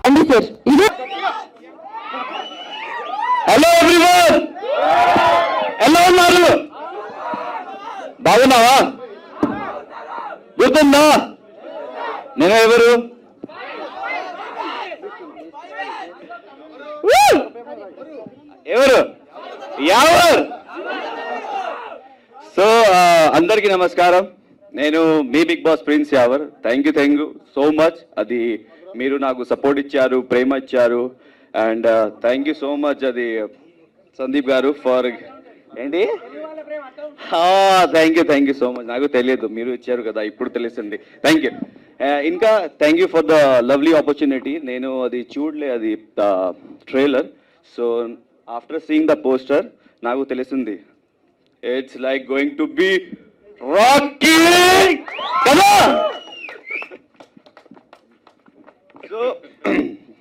అండి సార్ ఇదే. Hello everyone, ఎలా ఉన్నారు? బాగున్నావా? గుర్తుందా నేను ఎవరు? ఎవరు ఎవరు? సో అందరికీ నమస్కారం. నేను మీ Bigg Boss Prince Yawar. Thank you so much. అది మీరు నాకు సపోర్ట్ ఇచ్చారు, ప్రేమ ఇచ్చారు. And thank you so much అది సందీప్ గారు ఫర్ ఏంటి. Thank you so much. నాకు తెలియదు, మీరు ఇచ్చారు కదా, ఇప్పుడు తెలిసింది. Thank you. ఇంకా thank you for the lovely opportunity. నేను అది చూడలే, అది trailer. So after seeing the poster నాకు తెలిసింది it's like going to be rocky కదా. So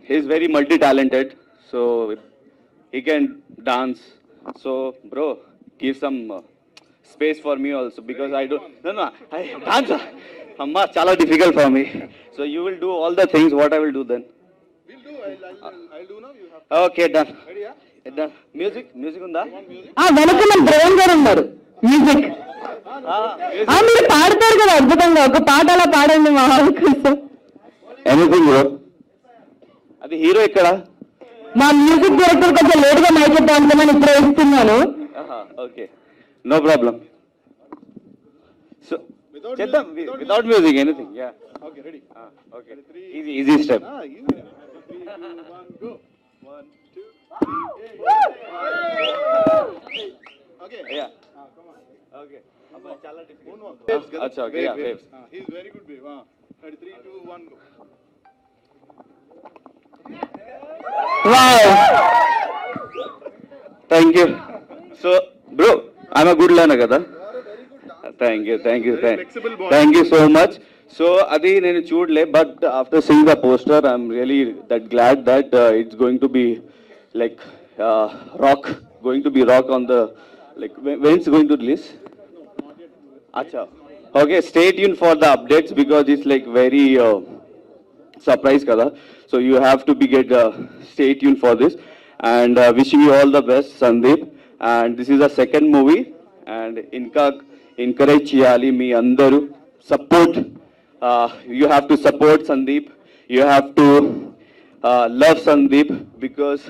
he's very multi-talented, so he can dance. So bro, give some space for me also, because I don't, no, I dance amma chala difficult for me. So you will do all the things what I will do then. We'll do. I'll do now. You have Okay, done. ready? Yeah. Done. Music unda? వెనక మన brown గారు ఉన్నారు. Music మీరు పాడతారు కదా అద్భుతంగా, ఒక పాట అలా పాడండి మా వాళ్ళ కోసం. Anything bro. అది హీరో ఇక్కడ. మా మ్యూజిక్ డైరెక్టర్ కొంచెం లేట్ గా మైక్ ఇద్దామని ఇప్పుడు ఇస్తున్నాను. Okay, no problem. సో చేద్దాం without music anything. Yeah Okay, ready. Okay, easy step. Easy. 3, 2, 1, go. 1, 2. Okay. Yeah Come on. Okay. అబ్బా చాలా డిఫికల్ట్. Waves, కదా? అచ్చా, okay. Yeah waves. He's very good wave. Ready? 3, 2, 1, go. Wow, thank you. So bro, I'm good learner కదా. Thank you so much. So అది నేను చూడలే, but after seeing the poster I'm really that glad that it's going to be like rock on the like when it's going to release. Acha, okay, stay tuned for the updates because it's like very surprise kada. So you have to stay tuned for this, and wishing you all the best Sandeep. And this is the second movie, and encourage cheyali మీ అందరూ support. You have to support Sandeep, you have to love Sandeep, because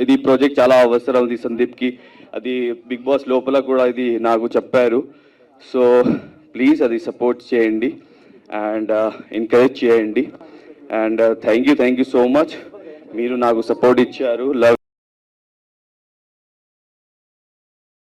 ఇది project చాలా అవసరం ఉంది సందీప్కి. అది big boss లోపల కూడా ఇది నాకు చెప్పారు. సో ప్లీజ్ అది సపోర్ట్ చేయండి అండ్ ఎంకరేజ్ చేయండి. And thank you so much. మీరు నాకు సపోర్ట్ ఇచ్చారు. లవ్